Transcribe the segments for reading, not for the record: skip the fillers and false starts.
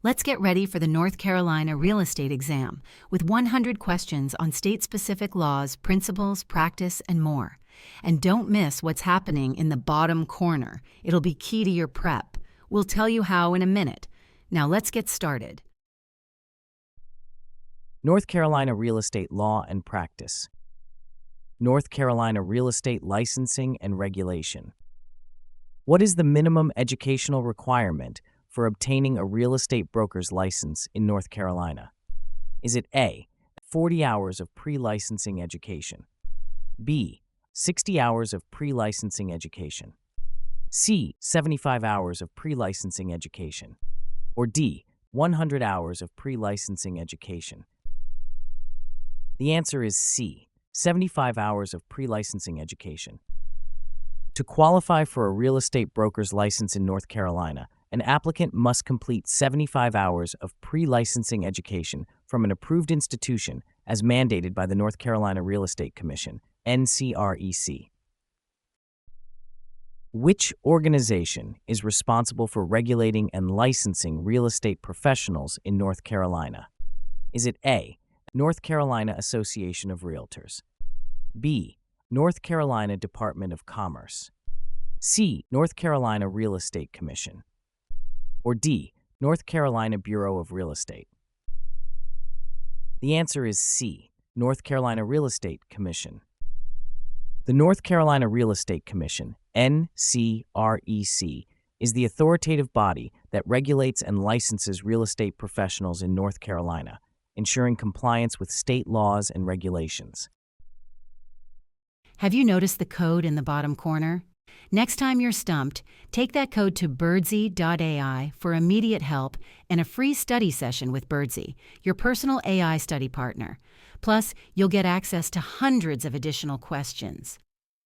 Let's get ready for the North Carolina real estate exam with 100 questions on state-specific laws, principles, practice, and more. And don't miss what's happening in the bottom corner. It'll be key to your prep. We'll tell you how in a minute. Now let's get started. North Carolina real estate law and practice. North Carolina real estate licensing and regulation. What is the minimum educational requirement for obtaining a real estate broker's license in North Carolina? Is it A, 40 hours of pre-licensing education, B, 60 hours of pre-licensing education, C, 75 hours of pre-licensing education, or D, 100 hours of pre-licensing education? The answer is C, 75 hours of pre-licensing education. To qualify for a real estate broker's license in North Carolina, an applicant must complete 75 hours of pre-licensing education from an approved institution as mandated by the North Carolina Real Estate Commission, NCREC. Which organization is responsible for regulating and licensing real estate professionals in North Carolina? Is it A, North Carolina Association of Realtors, B, North Carolina Department of Commerce, C, North Carolina Real Estate Commission, or D, North Carolina Bureau of Real Estate? The answer is C, North Carolina Real Estate Commission. The North Carolina Real Estate Commission, NCREC, is the authoritative body that regulates and licenses real estate professionals in North Carolina, ensuring compliance with state laws and regulations. Have you noticed the code in the bottom corner? Next time you're stumped, take that code to birdsey.ai for immediate help and a free study session with Birdsey, your personal AI study partner. Plus, you'll get access to hundreds of additional questions,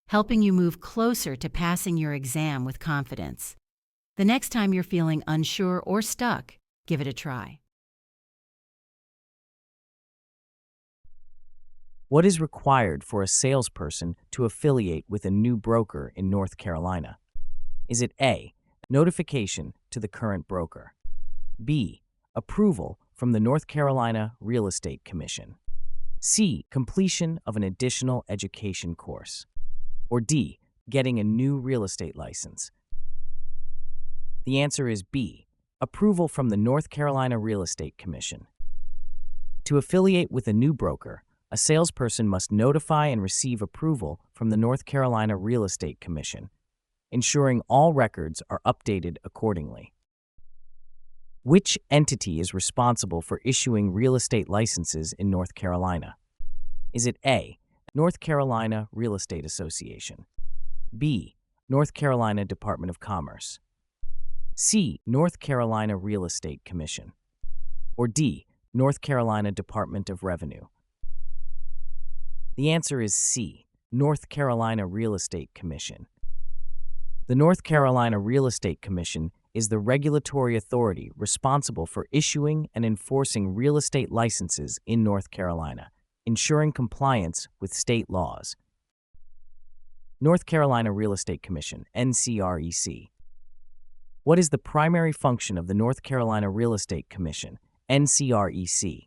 helping you move closer to passing your exam with confidence. The next time you're feeling unsure or stuck, give it a try. What is required for a salesperson to affiliate with a new broker in North Carolina? Is it A, notification to the current broker, B, approval from the North Carolina Real Estate Commission, C, completion of an additional education course, or D, getting a new real estate license? The answer is B, approval from the North Carolina Real Estate Commission. To affiliate with a new broker, a salesperson must notify and receive approval from the North Carolina Real Estate Commission, ensuring all records are updated accordingly. Which entity is responsible for issuing real estate licenses in North Carolina? Is it A, North Carolina Real Estate Association, B, North Carolina Department of Commerce, C, North Carolina Real Estate Commission, or D, North Carolina Department of Revenue? The answer is C, North Carolina Real Estate Commission. The North Carolina Real Estate Commission is the regulatory authority responsible for issuing and enforcing real estate licenses in North Carolina, ensuring compliance with state laws. North Carolina Real Estate Commission, NCREC. What is the primary function of the North Carolina Real Estate Commission, NCREC?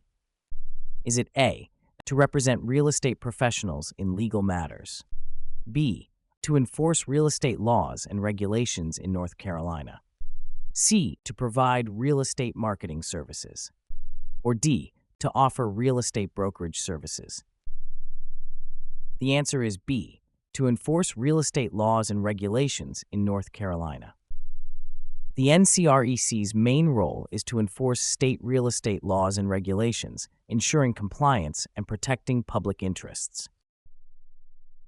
Is it A, to represent real estate professionals in legal matters, B, to enforce real estate laws and regulations in North Carolina, C, to provide real estate marketing services, or D, to offer real estate brokerage services? The answer is B, to enforce real estate laws and regulations in North Carolina. The NCREC's main role is to enforce state real estate laws and regulations, ensuring compliance and protecting public interests.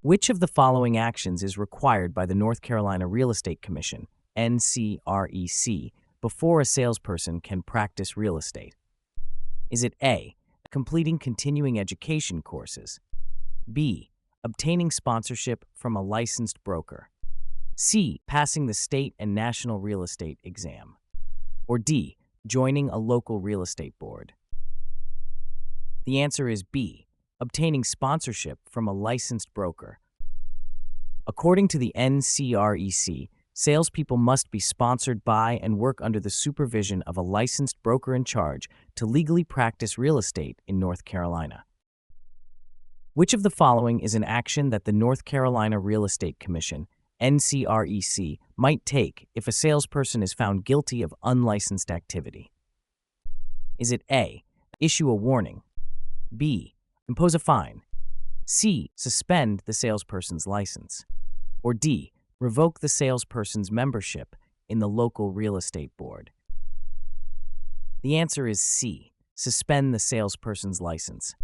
Which of the following actions is required by the North Carolina Real Estate Commission, NCREC, before a salesperson can practice real estate? Is it A, completing continuing education courses, B, obtaining sponsorship from a licensed broker, C, passing the state and national real estate exam, or D, joining a local real estate board? The answer is B, obtaining sponsorship from a licensed broker. According to the NCREC, salespeople must be sponsored by and work under the supervision of a licensed broker in charge to legally practice real estate in North Carolina. Which of the following is an action that the North Carolina Real Estate Commission, NCREC, might take if a salesperson is found guilty of unlicensed activity? Is it A, issue a warning, B, impose a fine, C, suspend the salesperson's license, or D, revoke the salesperson's membership in the local real estate board? The answer is C, suspend the salesperson's license.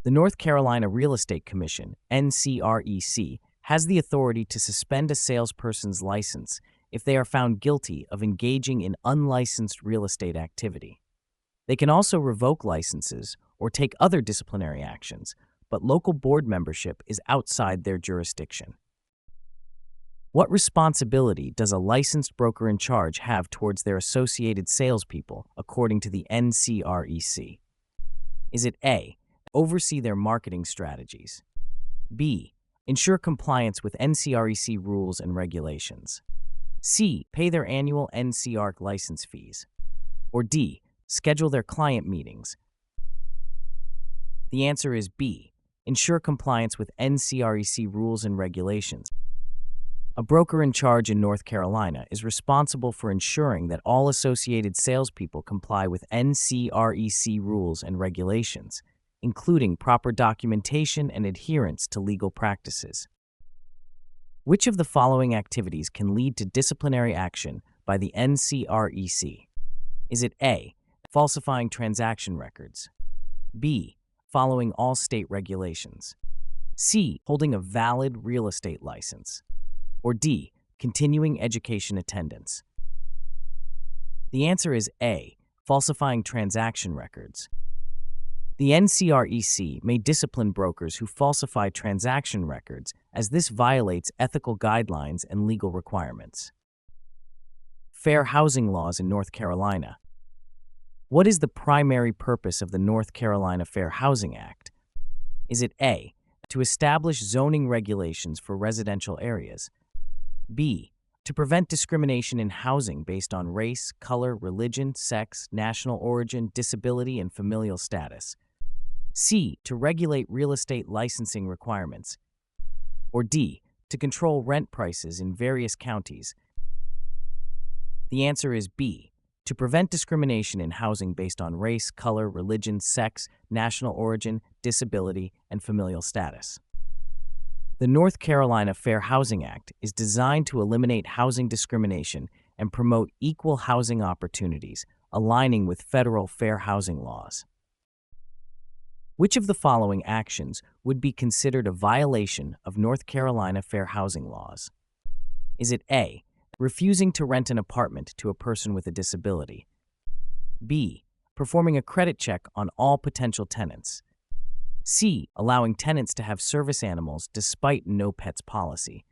The North Carolina Real Estate Commission, NCREC, has the authority to suspend a salesperson's license if they are found guilty of engaging in unlicensed real estate activity. They can also revoke licenses or take other disciplinary actions, but local board membership is outside their jurisdiction. What responsibility does a licensed broker in charge have towards their associated salespeople, according to the NCREC? Is it A, oversee their marketing strategies, B, ensure compliance with NCREC rules and regulations, C, pay their annual NCREC license fees, or D, schedule their client meetings? The answer is B, ensure compliance with NCREC rules and regulations. A broker in charge in North Carolina is responsible for ensuring that all associated salespeople comply with NCREC rules and regulations, including proper documentation and adherence to legal practices. Which of the following activities can lead to disciplinary action by the NCREC? Is it A, falsifying transaction records, B, following all state regulations, C, holding a valid real estate license, or D, continuing education attendance? The answer is A, falsifying transaction records. The NCREC may discipline brokers who falsify transaction records, as this violates ethical guidelines and legal requirements. Fair housing laws in North Carolina. What is the primary purpose of the North Carolina Fair Housing Act? Is it A, to establish zoning regulations for residential areas, B, to prevent discrimination in housing based on race, color, religion, sex, national origin, disability, and familial status, C, to regulate real estate licensing requirements, or D, to control rent prices in various counties? The answer is B, to prevent discrimination in housing based on race, color, religion, sex, national origin, disability, and familial status. The North Carolina Fair Housing Act is designed to eliminate housing discrimination and promote equal housing opportunities, aligning with federal fair housing laws. Which of the following actions would be considered a violation of North Carolina fair housing laws? Is it A, refusing to rent an apartment to a person with a disability, B, performing a credit check on all potential tenants, C, allowing tenants to have service animals despite no pets policy,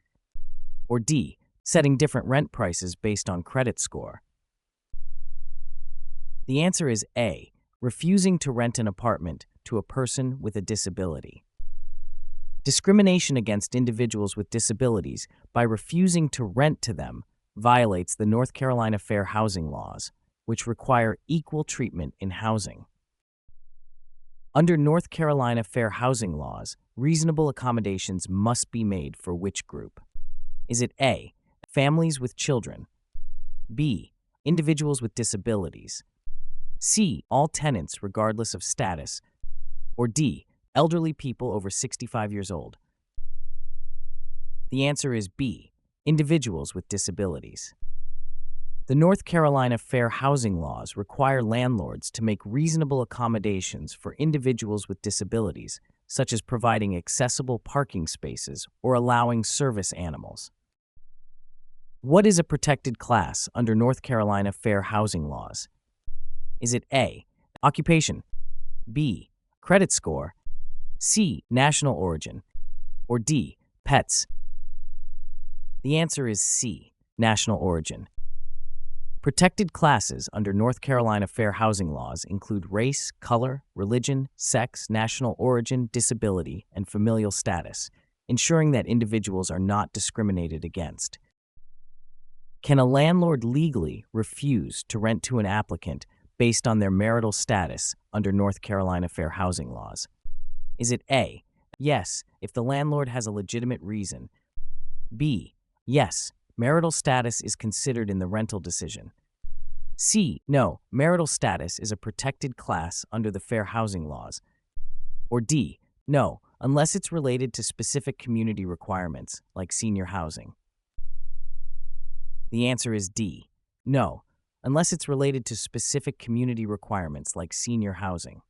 or D, setting different rent prices based on credit score? The answer is A, refusing to rent an apartment to a person with a disability. Discrimination against individuals with disabilities by refusing to rent to them violates the North Carolina fair housing laws, which require equal treatment in housing. Under North Carolina fair housing laws, reasonable accommodations must be made for which group? Is it A, families with children, B, individuals with disabilities, C, all tenants regardless of status, or D, elderly people over 65 years old? The answer is B, individuals with disabilities. The North Carolina fair housing laws require landlords to make reasonable accommodations for individuals with disabilities, such as providing accessible parking spaces or allowing service animals. What is a protected class under North Carolina fair housing laws? Is it A, occupation, B, credit score, C, national origin, or D, pets? The answer is C, national origin. Protected classes under North Carolina fair housing laws include race, color, religion, sex, national origin, disability, and familial status, ensuring that individuals are not discriminated against. Can a landlord legally refuse to rent to an applicant based on their marital status under North Carolina fair housing laws? Is it A, yes, if the landlord has a legitimate reason? B, yes, marital status is considered in the rental decision. C, no, marital status is a protected class under the fair housing laws. Or D, no, unless it's related to specific community requirements, like senior housing. The answer is D, no, unless it's related to specific community requirements like senior housing.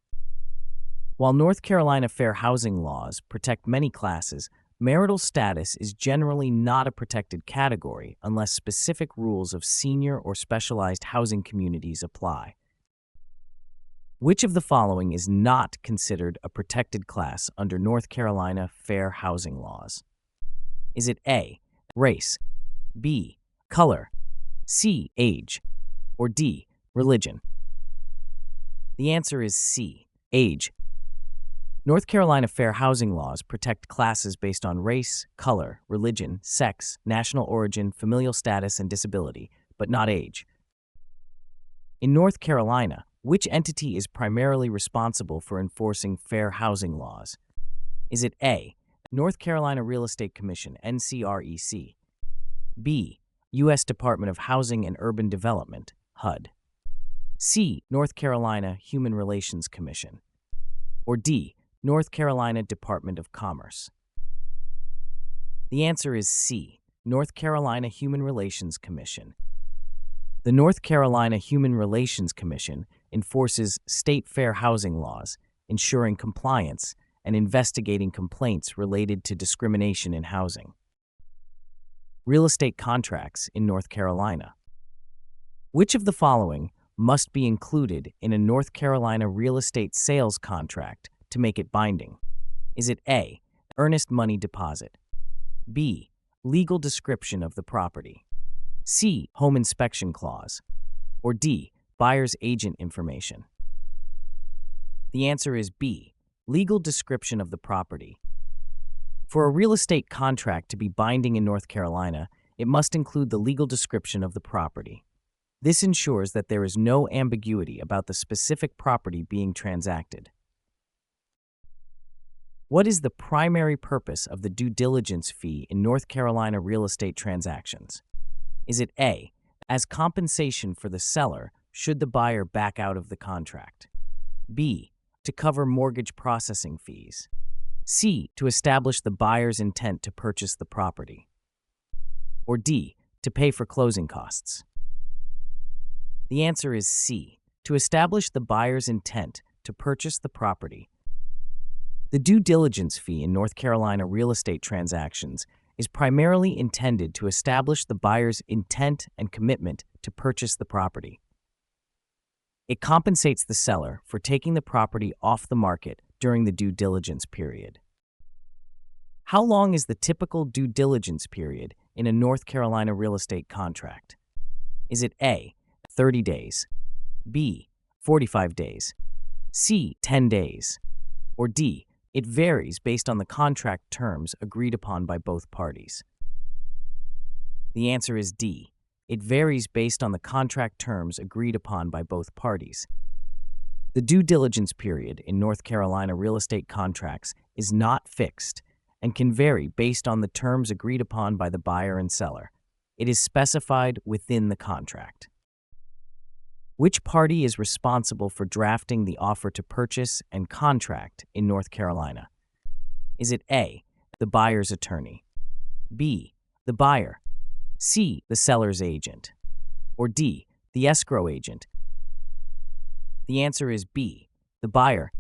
While North Carolina fair housing laws protect many classes, marital status is generally not a protected category unless specific rules of senior or specialized housing communities apply. Which of the following is not considered a protected class under North Carolina fair housing laws? Is it A, race, B, color, C, age, or D, religion? The answer is C, age. North Carolina fair housing laws protect classes based on race, color, religion, sex, national origin, familial status, and disability, but not age. In North Carolina, which entity is primarily responsible for enforcing fair housing laws? Is it A, North Carolina Real Estate Commission, NCREC, B, U.S. Department of Housing and Urban Development, HUD, C, North Carolina Human Relations Commission, or D, North Carolina Department of Commerce? The answer is C, North Carolina Human Relations Commission. The North Carolina Human Relations Commission enforces state fair housing laws, ensuring compliance and investigating complaints related to discrimination in housing. Real estate contracts in North Carolina. Which of the following must be included in a North Carolina real estate sales contract to make it binding? Is it A, earnest money deposit, B, legal description of the property, C, home inspection clause, or D, buyer's agent information? The answer is B, legal description of the property. For a real estate contract to be binding in North Carolina, it must include the legal description of the property. This ensures that there is no ambiguity about the specific property being transacted. What is the primary purpose of the due diligence fee in North Carolina real estate transactions? Is it A, as compensation for the seller should the buyer back out of the contract, B, to cover mortgage processing fees, C, to establish the buyer's intent to purchase the property, or D, to pay for closing costs? The answer is C, to establish the buyer's intent to purchase the property. The due diligence fee in North Carolina real estate transactions is primarily intended to establish the buyer's intent and commitment to purchase the property. It compensates the seller for taking the property off the market during the due diligence period. How long is the typical due diligence period in a North Carolina real estate contract? Is it A, 30 days, B, 45 days, C, 10 days, or D, it varies based on the contract terms agreed upon by both parties? The answer is D, it varies based on the contract terms agreed upon by both parties. The due diligence period in North Carolina real estate contracts is not fixed and can vary based on the terms agreed upon by the buyer and seller. It is specified within the contract. Which party is responsible for drafting the offer to purchase and contract in North Carolina? Is it A, the buyer's attorney, B, the buyer, C, the seller's agent, or D, the escrow agent? The answer is B, the buyer.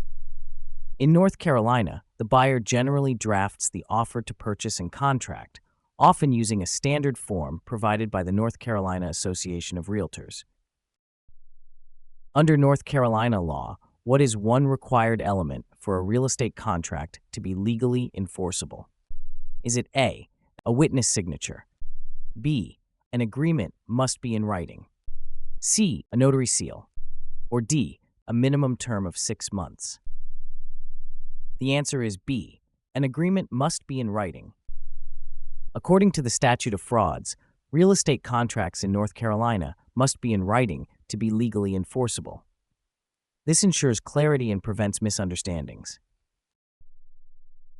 In North Carolina, the buyer generally drafts the offer to purchase and contract, often using a standard form provided by the North Carolina Association of Realtors. Under North Carolina law, what is one required element for a real estate contract to be legally enforceable? Is it A, a witness signature, B, an agreement must be in writing, C, a notary seal, or D, a minimum term of 6 months? The answer is B, an agreement must be in writing. According to the Statute of Frauds, Real estate contracts in North Carolina must be in writing to be legally enforceable. This ensures clarity and prevents misunderstandings.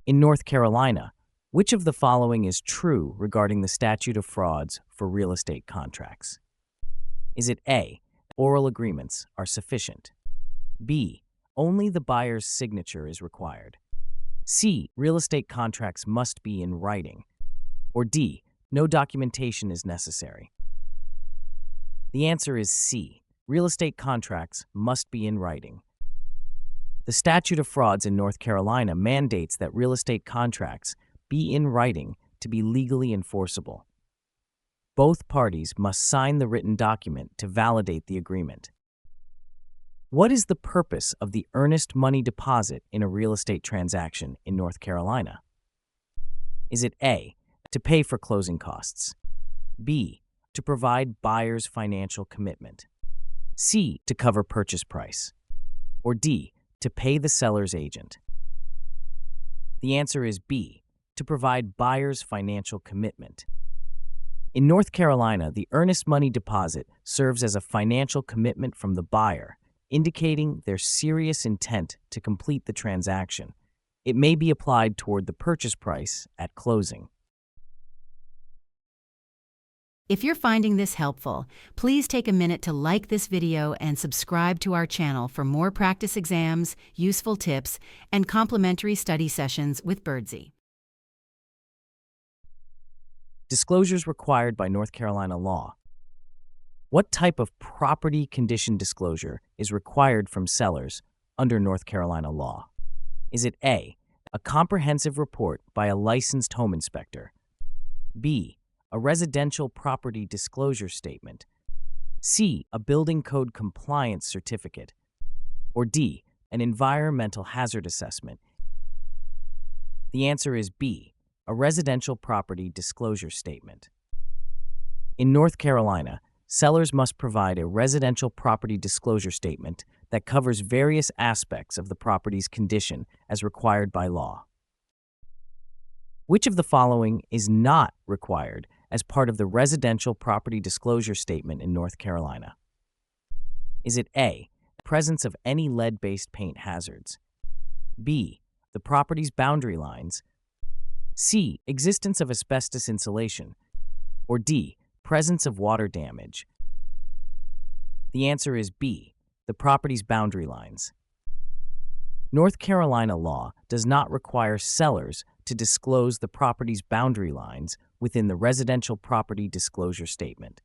In North Carolina, which of the following is true regarding the statute of frauds for real estate contracts? Is it A, oral agreements are sufficient? B, only the buyer's signature is required? C, real estate contracts must be in writing? Or D, no documentation is necessary? The answer is C, real estate contracts must be in writing. The statute of frauds in North Carolina mandates that real estate contracts be in writing to be legally enforceable. Both parties must sign the written document to validate the agreement. What is the purpose of the earnest money deposit in a real estate transaction in North Carolina? Is it A, to pay for closing costs? B, to provide buyer's financial commitment? C, to cover purchase price? Or D, to pay the seller's agent? The answer is B, to provide buyer's financial commitment. In North Carolina, the earnest money deposit serves as a financial commitment from the buyer, indicating their serious intent to complete the transaction. It may be applied toward the purchase price at closing. If you're finding this helpful, please take a minute to like this video and subscribe to our channel for more practice exams, useful tips, and complimentary study sessions with Birdsey. Disclosures required by North Carolina law. What type of property condition disclosure is required from sellers under North Carolina law? Is it A, a comprehensive report by a licensed home inspector? B, a residential property disclosure statement? C, a building code compliance certificate? Or D, an environmental hazard assessment? The answer is B, a residential property disclosure statement. In North Carolina, sellers must provide a residential property disclosure statement that covers various aspects of the property's condition as required by law. Which of the following is not required as part of the residential property disclosure statement in North Carolina? Is it A, presence of any lead-based paint hazards? B, the property's boundary lines? C, existence of asbestos insulation? Or D, presence of water damage? The answer is B, the property's boundary lines. North Carolina law does not require sellers to disclose the property's boundary lines within the residential property disclosure statement.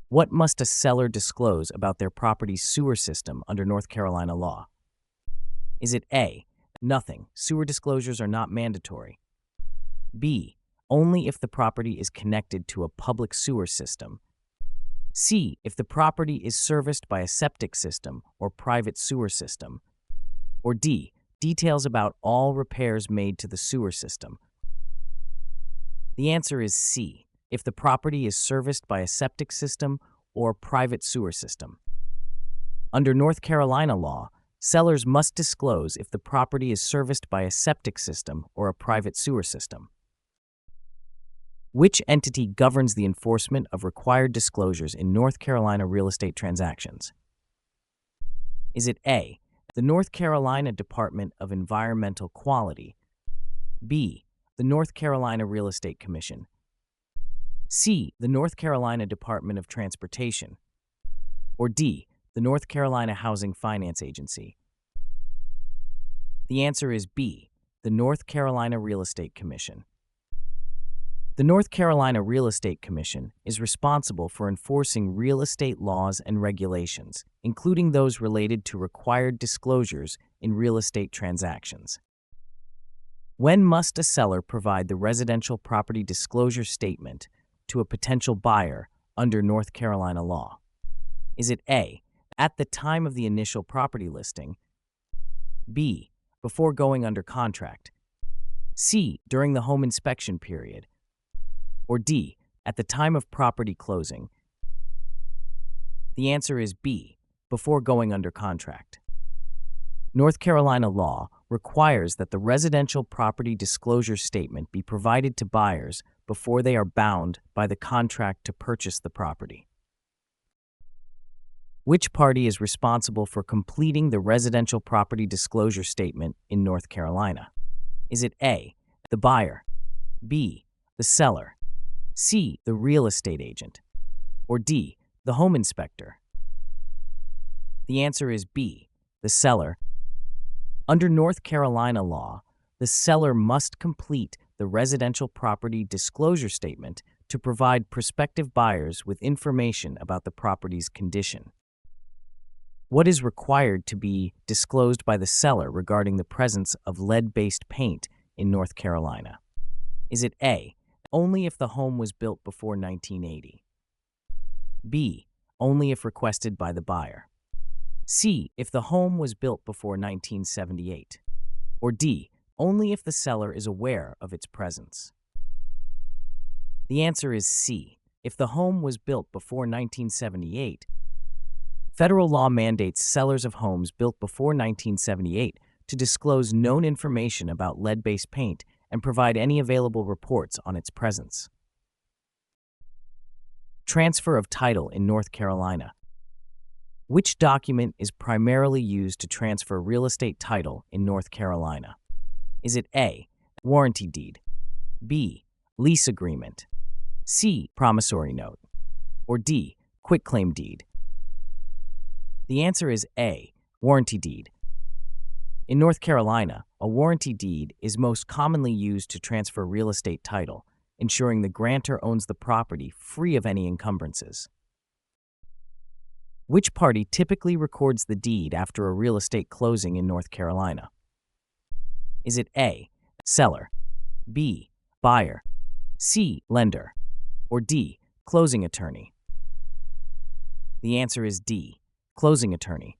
What must a seller disclose about their property's sewer system under North Carolina law? Is it A, nothing, sewer disclosures are not mandatory? B, only if the property is connected to a public sewer system? C, if the property is serviced by a septic system or private sewer system? Or D, details about all repairs made to the sewer system? The answer is C, if the property is serviced by a septic system or private sewer system. Under North Carolina law, sellers must disclose if the property is serviced by a septic system or a private sewer system. Which entity governs the enforcement of required disclosures in North Carolina real estate transactions? Is it A, the North Carolina Department of Environmental Quality? B, the North Carolina Real Estate Commission? C, the North Carolina Department of Transportation? Or D, the North Carolina Housing Finance Agency? The answer is B, the North Carolina Real Estate Commission. The North Carolina Real Estate Commission is responsible for enforcing real estate laws and regulations, including those related to required disclosures in real estate transactions. When must a seller provide the residential property disclosure statement to a potential buyer under North Carolina law? Is it A, at the time of the initial property listing? B, before going under contract? C, during the home inspection period? Or D, at the time of property closing? The answer is B, before going under contract. North Carolina law requires that the residential property disclosure statement be provided to buyers before they are bound by the contract to purchase the property. Which party is responsible for completing the residential property disclosure statement in North Carolina? Is it A, the buyer, B, the seller, C, the real estate agent, or D, the home inspector? The answer is B, the seller. Under North Carolina law, the seller must complete the residential property disclosure statement to provide prospective buyers with information about the property's condition. What is required to be disclosed by the seller regarding the presence of lead-based paint in North Carolina? Is it A, only if the home was built before 1980? B, only if requested by the buyer? C, if the home was built before 1978? Or D, only if the seller is aware of its presence? The answer is C, if the home was built before 1978. Federal law mandates sellers of homes built before 1978 to disclose known information about lead-based paint and provide any available reports on its presence. Transfer of title in North Carolina. Which document is primarily used to transfer real estate title in North Carolina? Is it A, warranty deed, B, lease agreement, C, promissory note, or D, quitclaim deed? The answer is A, warranty deed. In North Carolina, a warranty deed is most commonly used to transfer real estate title, ensuring the grantor owns the property free of any encumbrances. Which party typically records the deed after a real estate closing in North Carolina? Is it A, seller, B, buyer, C, lender, or D, closing attorney? The answer is D, closing attorney.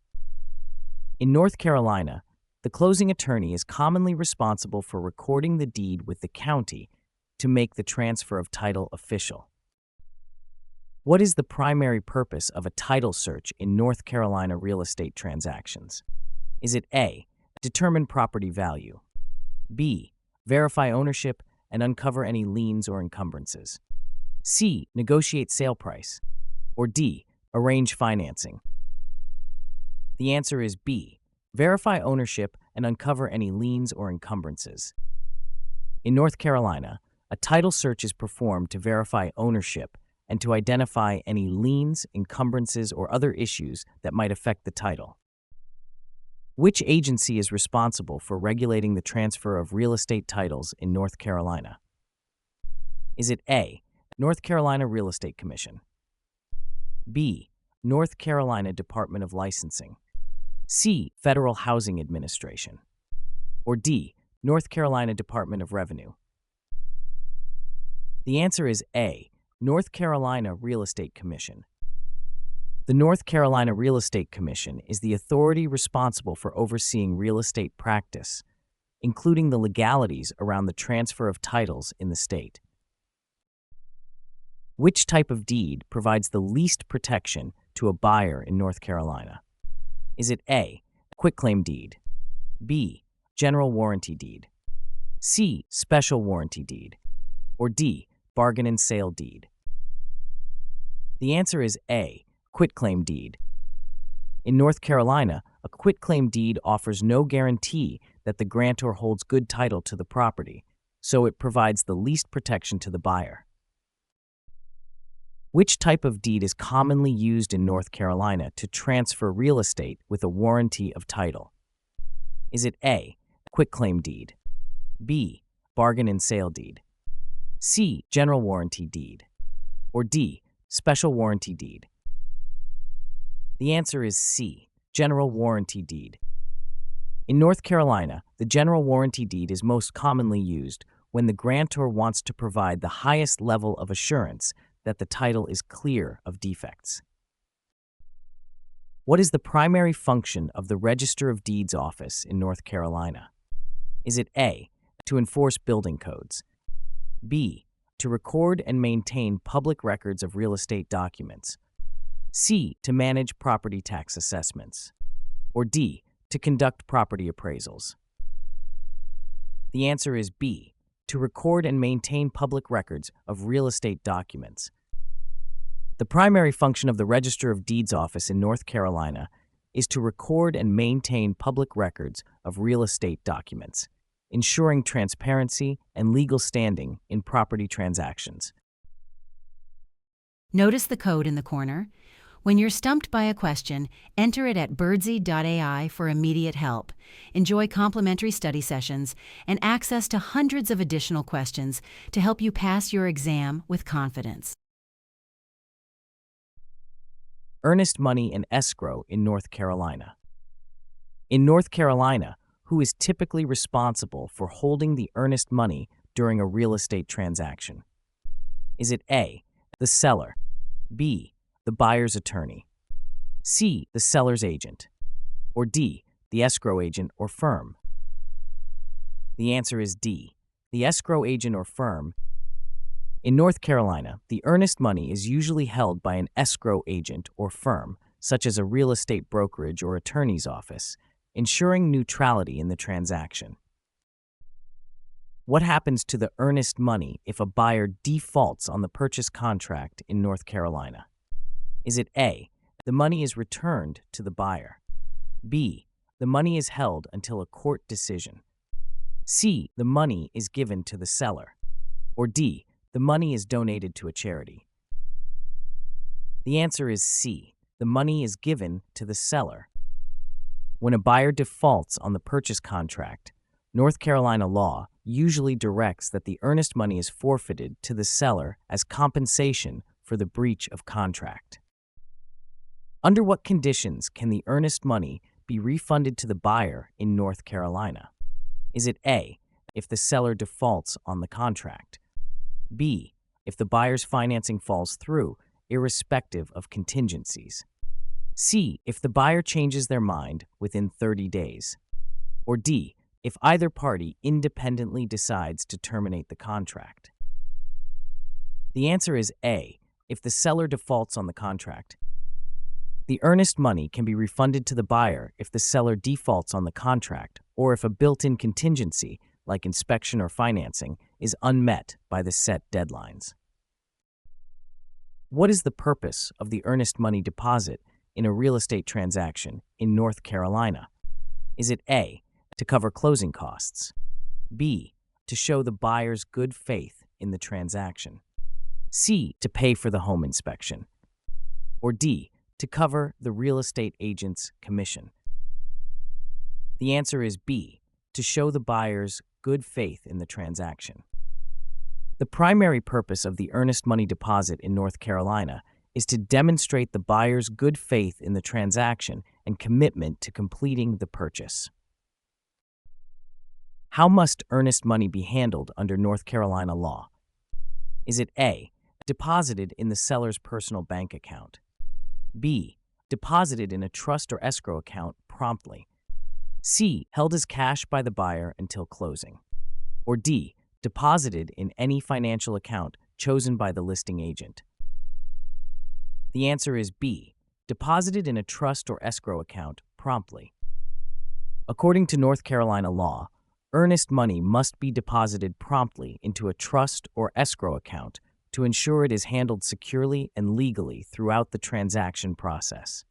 In North Carolina, the closing attorney is commonly responsible for recording the deed with the county to make the transfer of title official. What is the primary purpose of a title search in North Carolina real estate transactions? Is it A, determine property value, B, verify ownership and uncover any liens or encumbrances, C, negotiate sale price, or D, arrange financing? The answer is B, verify ownership and uncover any liens or encumbrances. In North Carolina, a title search is performed to verify ownership and to identify any liens, encumbrances, or other issues that might affect the title. Which agency is responsible for regulating the transfer of real estate titles in North Carolina? Is it A, North Carolina Real Estate Commission, B, North Carolina Department of Licensing, C, Federal Housing Administration, or D, North Carolina Department of Revenue? The answer is A, North Carolina Real Estate Commission. The North Carolina Real Estate Commission is the authority responsible for overseeing real estate practice, including the legalities around the transfer of titles in the state. Which type of deed provides the least protection to a buyer in North Carolina? Is it A, quitclaim deed, B, general warranty deed, C, special warranty deed, or D, bargain and sale deed? The answer is A, quitclaim deed. In North Carolina, a quitclaim deed offers no guarantee that the grantor holds good title to the property, so it provides the least protection to the buyer. Which type of deed is commonly used in North Carolina to transfer real estate with a warranty of title? Is it A, quitclaim deed, B, bargain and sale deed, C, general warranty deed, or D, special warranty deed? The answer is C, general warranty deed. In North Carolina, the general warranty deed is most commonly used when the grantor wants to provide the highest level of assurance that the title is clear of defects. What is the primary function of the Register of Deeds office in North Carolina? Is it A, to enforce building codes, B, to record and maintain public records of real estate documents, C, to manage property tax assessments, or D, to conduct property appraisals? The answer is B, to record and maintain public records of real estate documents. The primary function of the Register of Deeds Office in North Carolina is to record and maintain public records of real estate documents, ensuring transparency and legal standing in property transactions. Notice the code in the corner? When you're stumped by a question, enter it at birdsey.ai for immediate help. Enjoy complimentary study sessions and access to hundreds of additional questions to help you pass your exam with confidence. Earnest money and escrow in North Carolina. In North Carolina, who is typically responsible for holding the earnest money during a real estate transaction? Is it A, the seller, B, the buyer's attorney, C, the seller's agent, or D, the escrow agent or firm? The answer is D, the escrow agent or firm. In North Carolina, the earnest money is usually held by an escrow agent or firm, such as a real estate brokerage or attorney's office, ensuring neutrality in the transaction. What happens to the earnest money if a buyer defaults on the purchase contract in North Carolina? Is it A, the money is returned to the buyer, B, the money is held until a court decision, C, the money is given to the seller, or D, the money is donated to a charity? The answer is C, the money is given to the seller. When a buyer defaults on the purchase contract, North Carolina law usually directs that the earnest money is forfeited to the seller as compensation for the breach of contract. Under what conditions can the earnest money be refunded to the buyer in North Carolina? Is it A, if the seller defaults on the contract, B, if the buyer's financing falls through, irrespective of contingencies, C, if the buyer changes their mind within 30 days, or D, if either party independently decides to terminate the contract? The answer is A, if the seller defaults on the contract. The earnest money can be refunded to the buyer if the seller defaults on the contract or if a built-in contingency, like inspection or financing, is unmet by the set deadlines. What is the purpose of the earnest money deposit in a real estate transaction in North Carolina? Is it A, to cover closing costs, B, to show the buyer's good faith in the transaction, C, to pay for the home inspection, or D, to cover the real estate agent's commission? The answer is B, to show the buyer's good faith in the transaction. The primary purpose of the earnest money deposit in North Carolina is to demonstrate the buyer's good faith in the transaction and commitment to completing the purchase. How must earnest money be handled under North Carolina law? Is it A, deposited in the seller's personal bank account, B, deposited in a trust or escrow account promptly, C, held as cash by the buyer until closing, or D, deposited in any financial account chosen by the listing agent? The answer is B, deposited in a trust or escrow account promptly. According to North Carolina law, earnest money must be deposited promptly into a trust or escrow account to ensure it is handled securely and legally throughout the transaction process.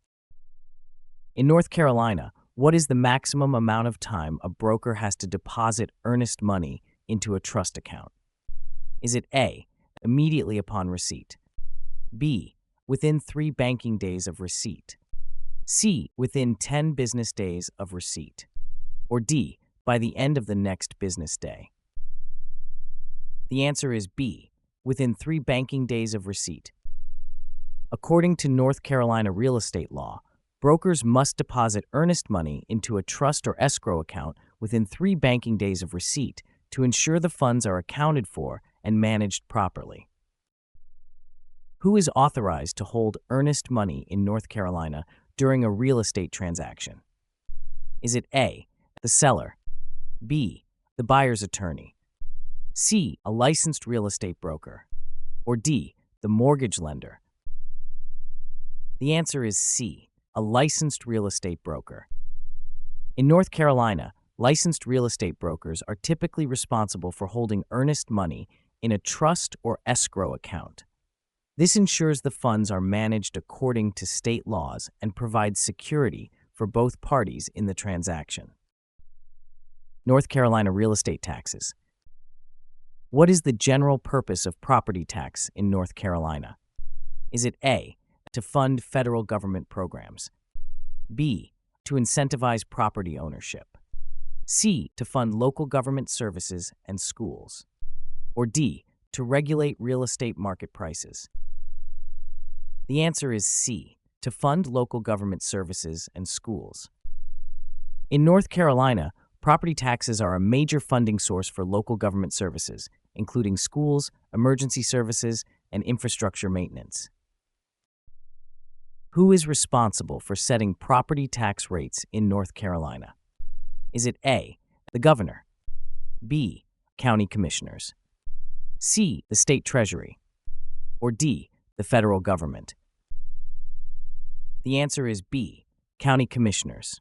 In North Carolina, what is the maximum amount of time a broker has to deposit earnest money into a trust account? Is it A, immediately upon receipt, B, within 3 banking days of receipt, C, within 10 business days of receipt, or D, by the end of the next business day? The answer is B, within 3 banking days of receipt. According to North Carolina real estate law, brokers must deposit earnest money into a trust or escrow account within 3 banking days of receipt to ensure the funds are accounted for and managed properly. Who is authorized to hold earnest money in North Carolina during a real estate transaction? Is it A, the seller, B, the buyer's attorney, C, a licensed real estate broker, or D, the mortgage lender? The answer is C, a licensed real estate broker. In North Carolina, licensed real estate brokers are typically responsible for holding earnest money in a trust or escrow account. This ensures the funds are managed according to state laws and provides security for both parties in the transaction. North Carolina real estate taxes. What is the general purpose of property tax in North Carolina? Is it A, to fund federal government programs, B, to incentivize property ownership, C, to fund local government services and schools, or D, to regulate real estate market prices? The answer is C, to fund local government services and schools. In North Carolina, property taxes are a major funding source for local government services, including schools, emergency services, and infrastructure maintenance. Who is responsible for setting property tax rates in North Carolina? Is it A, the governor, B, county commissioners, C, the state treasury, or D, the federal government? The answer is B, county commissioners.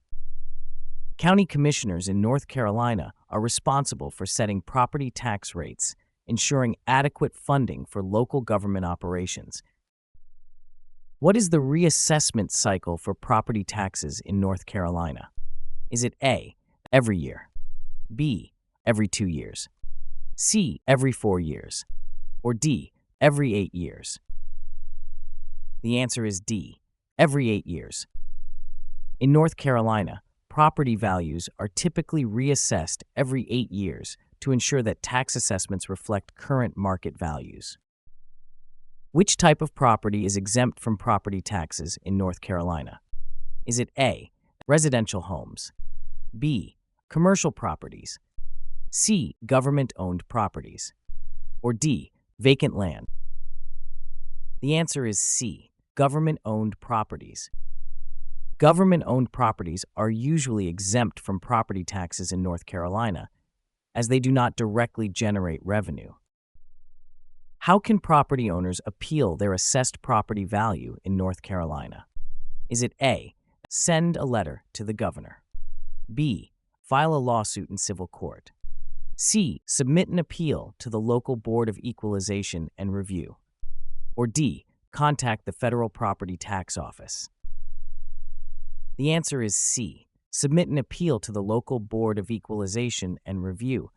County commissioners in North Carolina are responsible for setting property tax rates, ensuring adequate funding for local government operations. What is the reassessment cycle for property taxes in North Carolina? Is it A, every year, B, every 2 years, C, every 4 years, or D, every 8 years? The answer is D, every 8 years. In North Carolina, property values are typically reassessed every 8 years to ensure that tax assessments reflect current market values. Which type of property is exempt from property taxes in North Carolina? Is it A, residential homes, B, commercial properties, C, government-owned properties, or D, vacant land? The answer is C, government-owned properties. Government-owned properties are usually exempt from property taxes in North Carolina, as they do not directly generate revenue. How can property owners appeal their assessed property value in North Carolina? Is it A, send a letter to the governor, B, file a lawsuit in civil court, C, submit an appeal to the local Board of Equalization and Review, or D, contact the Federal Property Tax Office? The answer is C, submit an appeal to the local Board of Equalization and Review.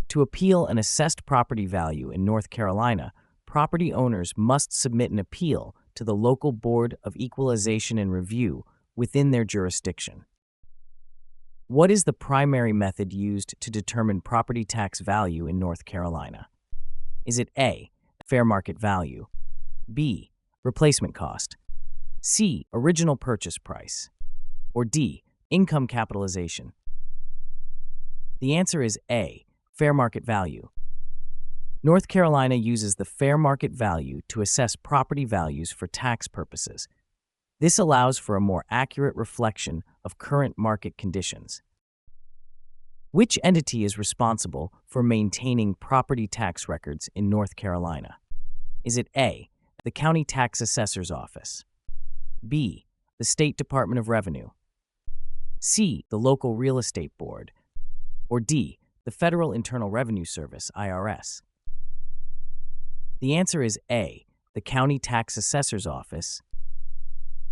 To appeal an assessed property value in North Carolina, property owners must submit an appeal to the local Board of Equalization and Review within their jurisdiction. What is the primary method used to determine property tax value in North Carolina? Is it A, fair market value, B, replacement cost, C, original purchase price, or D, income capitalization? The answer is A, fair market value. North Carolina uses the fair market value to assess property values for tax purposes. This allows for a more accurate reflection of current market conditions. Which entity is responsible for maintaining property tax records in North Carolina? Is it A, the County Tax Assessor's Office, B, the State Department of Revenue, C, the local real estate board, or D, the Federal Internal Revenue Service, IRS? The answer is A, the County Tax Assessor's Office.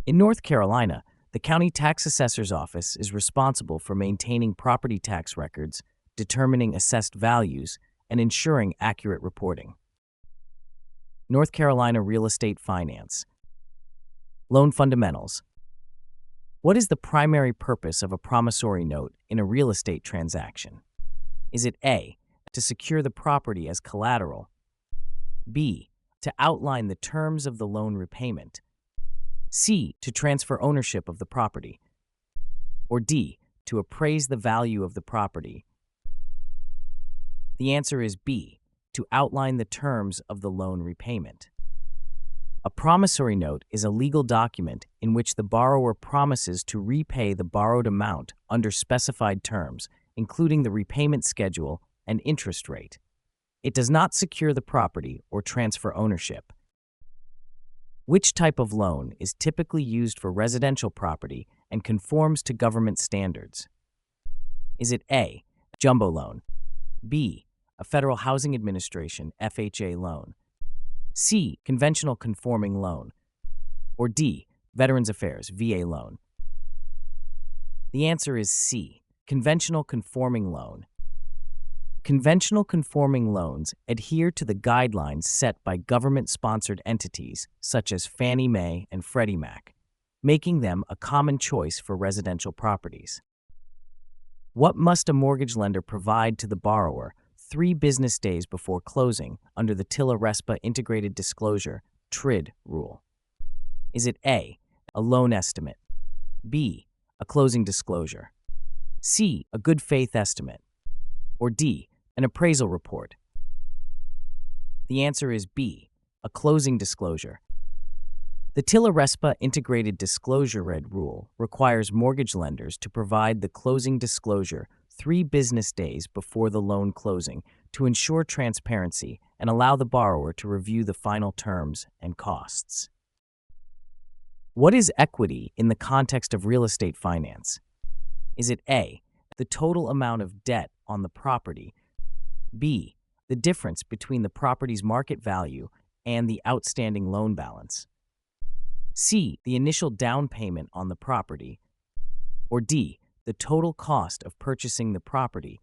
In North Carolina, the County Tax Assessor's Office is responsible for maintaining property tax records, determining assessed values, and ensuring accurate reporting. North Carolina real estate finance. Loan fundamentals. What is the primary purpose of a promissory note in a real estate transaction? Is it A, to secure the property as collateral, B, to outline the terms of the loan repayment, C, to transfer ownership of the property, or D, to appraise the value of the property? The answer is B, to outline the terms of the loan repayment. A promissory note is a legal document in which the borrower promises to repay the borrowed amount under specified terms, including the repayment schedule and interest rate. It does not secure the property or transfer ownership. Which type of loan is typically used for residential property and conforms to government standards? Is it A, jumbo loan, B, a Federal Housing Administration FHA loan, C, conventional conforming loan, or D, Veterans Affairs VA loan? The answer is C, conventional conforming loan. Conventional conforming loans adhere to the guidelines set by government-sponsored entities such as Fannie Mae and Freddie Mac, making them a common choice for residential properties. What must a mortgage lender provide to the borrower 3 business days before closing under the TILA-RESPA Integrated Disclosure (TRID) rule? Is it A, a loan estimate, B, a closing disclosure, C, a good faith estimate, or D, an appraisal report? The answer is B, a closing disclosure. The TILA-RESPA Integrated Disclosure rule requires mortgage lenders to provide the closing disclosure 3 business days before the loan closing to ensure transparency and allow the borrower to review the final terms and costs. What is equity in the context of real estate finance? Is it A, the total amount of debt on the property, B, the difference between the property's market value and the outstanding loan balance, C, the initial down payment on the property, or D, the total cost of purchasing the property?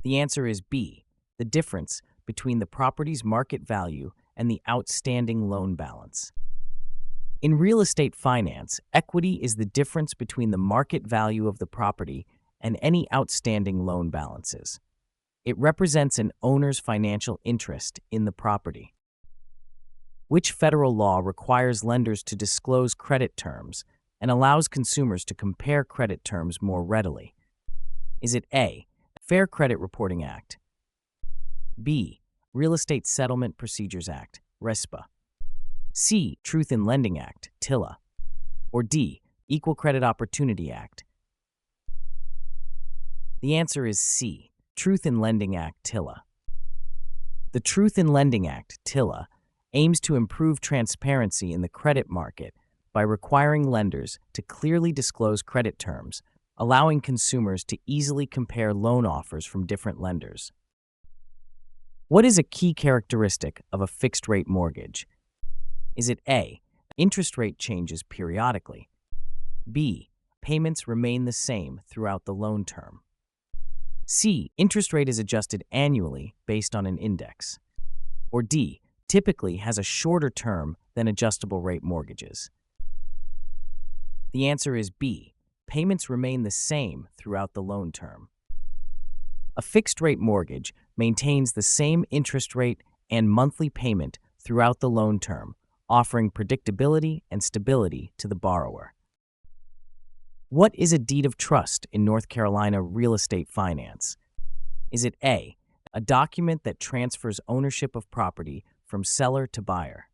The answer is B, the difference between the property's market value and the outstanding loan balance. In real estate finance, equity is the difference between the market value of the property and any outstanding loan balances. It represents an owner's financial interest in the property. Which federal law requires lenders to disclose credit terms and allows consumers to compare credit terms more readily? Is it A, Fair Credit Reporting Act, B, Real Estate Settlement Procedures Act, RESPA, C, Truth in Lending Act, TILA, or D, Equal Credit Opportunity Act? The answer is C, Truth in Lending Act, TILA. The Truth in Lending Act, TILA, aims to improve transparency in the credit market by requiring lenders to clearly disclose credit terms, allowing consumers to easily compare loan offers from different lenders. What is a key characteristic of a fixed-rate mortgage? Is it A, interest rate changes periodically, B, payments remain the same throughout the loan term, C, interest rate is adjusted annually based on an index, or D, typically has a shorter term than adjustable rate mortgages? The answer is B, payments remain the same throughout the loan term. A fixed-rate mortgage maintains the same interest rate and monthly payment throughout the loan term, offering predictability and stability to the borrower. What is a deed of trust in North Carolina real estate finance? Is it A, a document that transfers ownership of property from seller to buyer,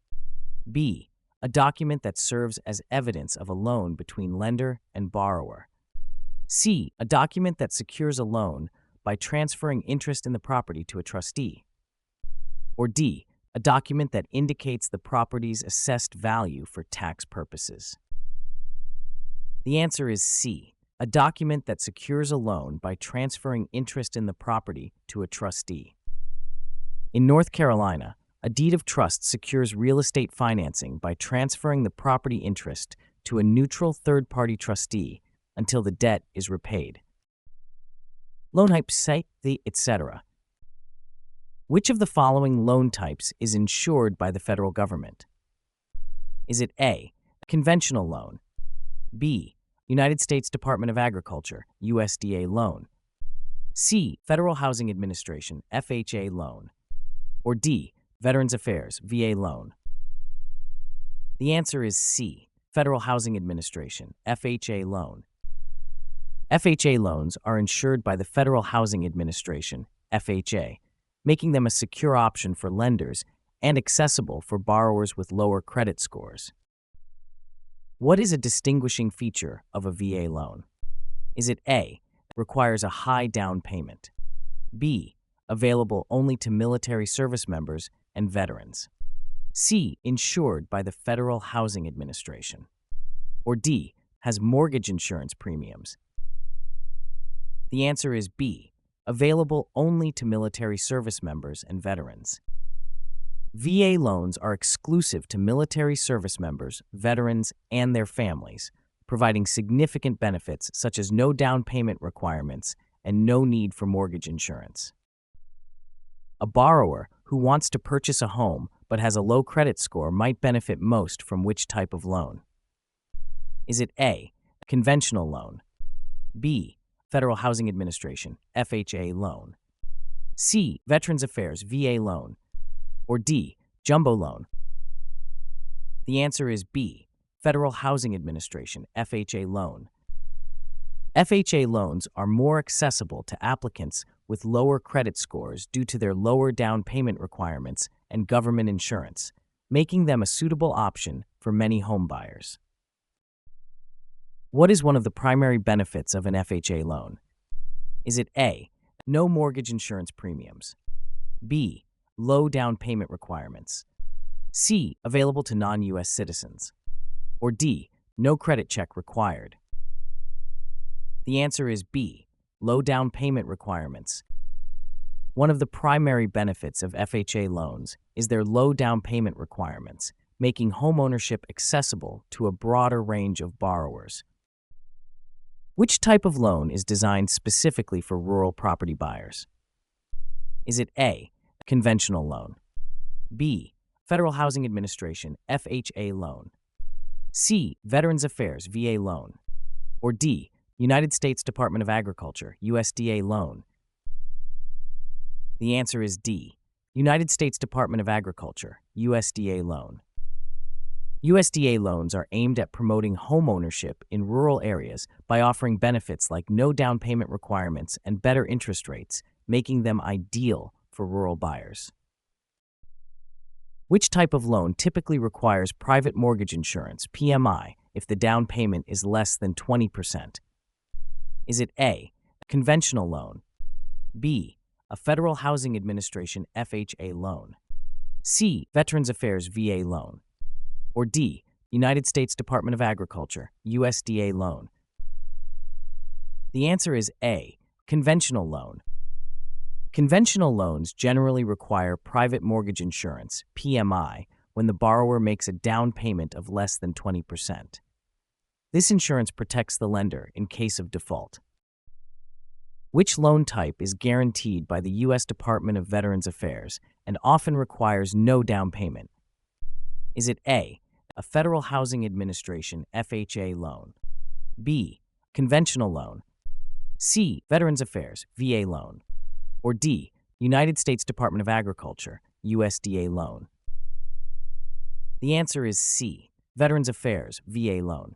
B, a document that serves as evidence of a loan between lender and borrower, C, a document that secures a loan by transferring interest in the property to a trustee, or D, a document that indicates the property's assessed value for tax purposes? The answer is C, a document that secures a loan by transferring interest in the property to a trustee. In North Carolina, a deed of trust secures real estate financing by transferring the property interest to a neutral third-party trustee until the debt is repaid. Loan types, etc. Which of the following loan types is insured by the federal government? Is it A, conventional loan, B, United States Department of Agriculture, USDA loan, C, Federal Housing Administration, FHA loan, or D, Veterans Affairs, VA loan? The answer is C, Federal Housing Administration, FHA loan. FHA loans are insured by the Federal Housing Administration, FHA, making them a secure option for lenders and accessible for borrowers with lower credit scores. What is a distinguishing feature of a VA loan? Is it A, requires a high down payment, B, available only to military service members and veterans, C, insured by the Federal Housing Administration, or D, has mortgage insurance premiums? The answer is B, available only to military service members and veterans. VA loans are exclusive to military service members, veterans, and their families, providing significant benefits such as no down payment requirements and no need for mortgage insurance. A borrower who wants to purchase a home but has a low credit score might benefit most from which type of loan? Is it A, conventional loan, B, Federal Housing Administration, FHA loan, C, Veterans Affairs, VA loan, or D, jumbo loan? The answer is B, Federal Housing Administration, FHA loan. FHA loans are more accessible to applicants with lower credit scores due to their lower down payment requirements and government insurance, making them a suitable option for many home buyers. What is one of the primary benefits of an FHA loan? Is it A, no mortgage insurance premiums, B, low down payment requirements, C, available to non-U.S. citizens, or D, no credit check required? The answer is B, low down payment requirements. One of the primary benefits of FHA loans is their low down payment requirements, making homeownership accessible to a broader range of borrowers. Which type of loan is designed specifically for rural property buyers? Is it A, conventional loan, B, Federal Housing Administration, FHA loan, C, Veterans Affairs, VA loan, or D, United States Department of Agriculture, USDA loan? The answer is D, United States Department of Agriculture, USDA loan. USDA loans are aimed at promoting homeownership in rural areas by offering benefits like no down payment requirements and better interest rates, making them ideal for rural buyers. Which type of loan typically requires private mortgage insurance, PMI, if the down payment is less than 20%? Is it A, conventional loan, B, a Federal Housing Administration, FHA loan, C, Veterans Affairs, VA loan, or D, United States Department of Agriculture, USDA loan? The answer is A, conventional loan. Conventional loans generally require private mortgage insurance, PMI, when the borrower makes a down payment of less than 20%. This insurance protects the lender in case of default. Which loan type is guaranteed by the U.S. Department of Veterans Affairs and often requires no down payment? Is it A, a Federal Housing Administration, FHA loan, B, conventional loan, C, Veterans Affairs, VA loan, or D, United States Department of Agriculture, USDA loan? The answer is C, Veterans Affairs, VA loan.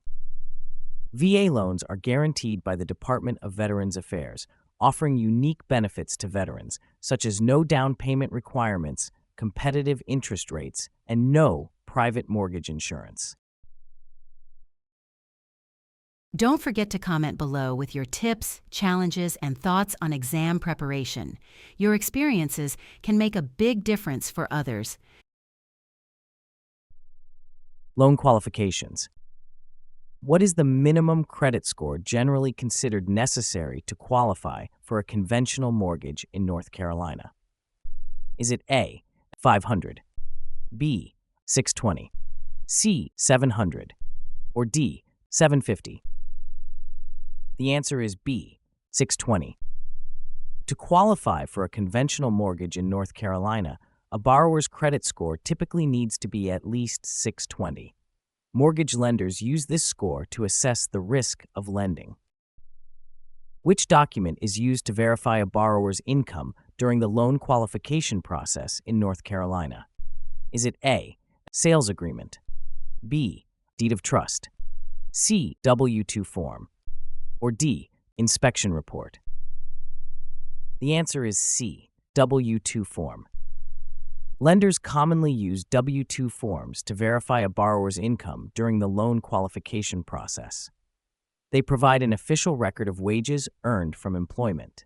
VA loans are guaranteed by the Department of Veterans Affairs, offering unique benefits to veterans, such as no down payment requirements, competitive interest rates, and no private mortgage insurance. Don't forget to comment below with your tips, challenges, and thoughts on exam preparation. Your experiences can make a big difference for others. Loan qualifications. What is the minimum credit score generally considered necessary to qualify for a conventional mortgage in North Carolina? Is it A, 500, B, 620, C, 700, or D, 750? The answer is B, 620. To qualify for a conventional mortgage in North Carolina, a borrower's credit score typically needs to be at least 620. Mortgage lenders use this score to assess the risk of lending. Which document is used to verify a borrower's income during the loan qualification process in North Carolina? Is it A, sales agreement, B, deed of trust, C, W-2 form, or D, inspection report? The answer is C, W-2 form. Lenders commonly use W-2 forms to verify a borrower's income during the loan qualification process. They provide an official record of wages earned from employment.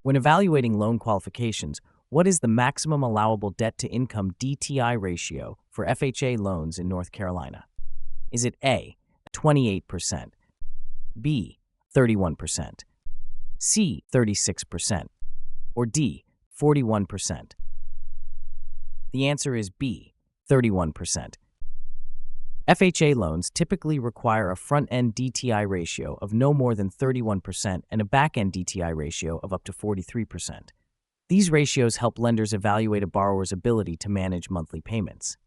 When evaluating loan qualifications, what is the maximum allowable debt-to-income DTI ratio for FHA loans in North Carolina? Is it A, 28%, B, 31%, C. 36%, or D. 41%? The answer is B. 31%. FHA loans typically require a front-end DTI ratio of no more than 31% and a back-end DTI ratio of up to 43%. These ratios help lenders evaluate a borrower's ability to manage monthly payments.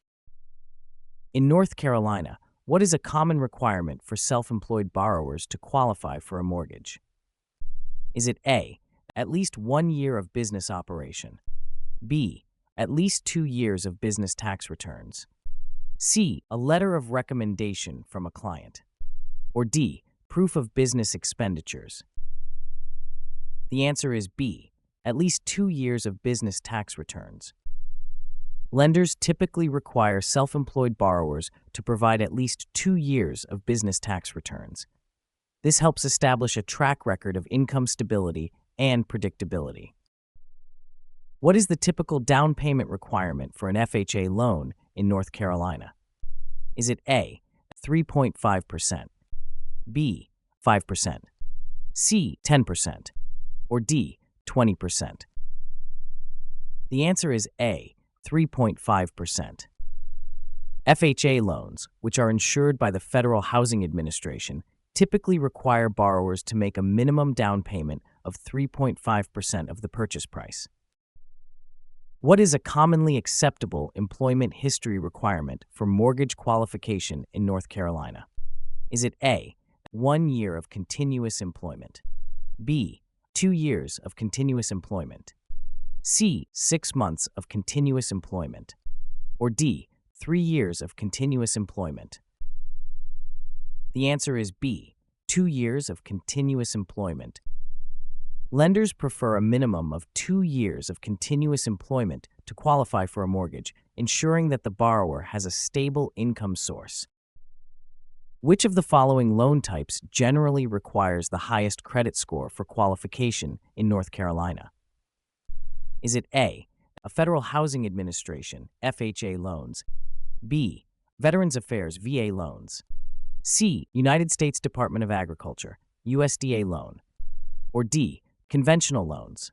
In North Carolina, what is a common requirement for self-employed borrowers to qualify for a mortgage? Is it A, at least 1 year of business operation, B, at least 2 years of business tax returns, C, a letter of recommendation from a client, or D, proof of business expenditures? The answer is B, at least 2 years of business tax returns. Lenders typically require self-employed borrowers to provide at least 2 years of business tax returns. This helps establish a track record of income stability and predictability. What is the typical down payment requirement for an FHA loan in North Carolina? Is it A, 3.5%, B, 5%, C, 10%, or D, 20%? The answer is A, 3.5%. FHA loans, which are insured by the Federal Housing Administration, typically require borrowers to make a minimum down payment of 3.5% of the purchase price. What is a commonly acceptable employment history requirement for mortgage qualification in North Carolina? Is it A, 1 year of continuous employment, B, 2 years of continuous employment, C, 6 months of continuous employment, or D, 3 years of continuous employment? The answer is B, 2 years of continuous employment. Lenders prefer a minimum of 2 years of continuous employment to qualify for a mortgage, ensuring that the borrower has a stable income source. Which of the following loan types generally requires the highest credit score for qualification in North Carolina? Is it A, Federal Housing Administration (FHA) loans, B, Veterans Affairs (VA) loans, C, United States Department of Agriculture (USDA) loan, or D, conventional loans?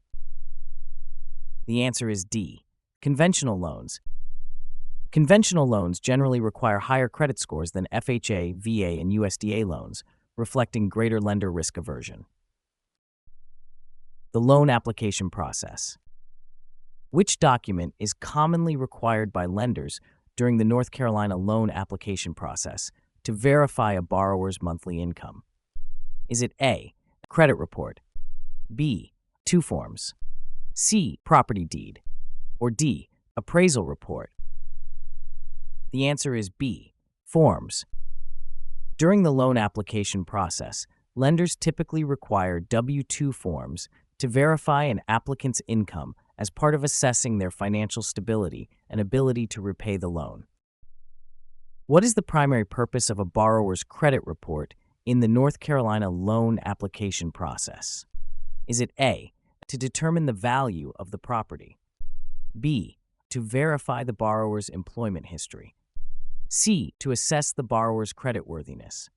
The answer is D, conventional loans. Conventional loans generally require higher credit scores than FHA, VA, and USDA loans, reflecting greater lender risk aversion. The loan application process. Which document is commonly required by lenders during the North Carolina loan application process to verify a borrower's monthly income? Is it A, credit report, B, 2 forms, C, property deed, or D, appraisal report? The answer is B, forms. During the loan application process, lenders typically require W-2 forms to verify an applicant's income as part of assessing their financial stability and ability to repay the loan. What is the primary purpose of a borrower's credit report in the North Carolina loan application process? Is it A, to determine the value of the property, B, to verify the borrower's employment history, C, to assess the borrower's creditworthiness,